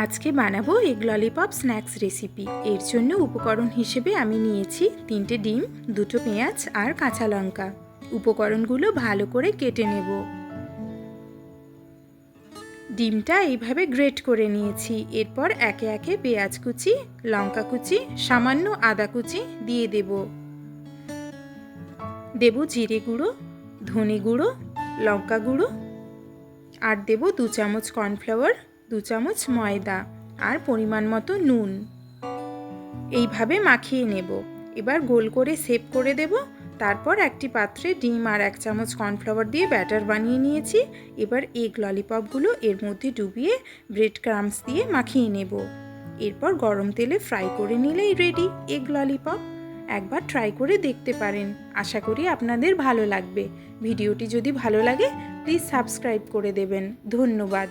আজকে বানাবো egg lollipop snacks recipe. এর জন্য উপকরণ হিসেবে আমি নিয়েছি 3টে ডিম, 2টো পেঁয়াজ আর কাঁচা লঙ্কা। উপকরণগুলো ভালো করে কেটে নেব। ডিমটা এইভাবে গ্রেট করে নিয়েছি। এরপর একে একে পেঁয়াজ কুচি, লঙ্কা কুচি, সামান্য আদা কুচি দিয়ে দেব জিরে গুঁড়ো, ধনে গুঁড়ো, লঙ্কা গুঁড়ো আর দেব 2 চামচ কর্নফ্লাওয়ার, 2 চামচ ময়দা আর পরিমাণ মতো নুন। এইভাবে মাখিয়ে নেব। এবার গোল করে শেপ করে দেব। তারপর একটি পাত্রে ডিম আর 1 চামচ কর্নফ্লাওয়ার দিয়ে ব্যাটার বানিয়ে নিয়েছি। এবার এগ ললিপপগুলো এর মধ্যে ডুবিয়ে ব্রেড ক্রাম্বস দিয়ে মাখিয়ে নেব। এরপর গরম তেলে ফ্রাই করে নিলেই রেডি এগ ললিপপ। একবার ট্রাই করে দেখতে পারেন। আশা করি আপনাদের ভালো লাগবে। ভিডিওটি যদি ভালো লাগে প্লিজ সাবস্ক্রাইব করে দেবেন। ধন্যবাদ।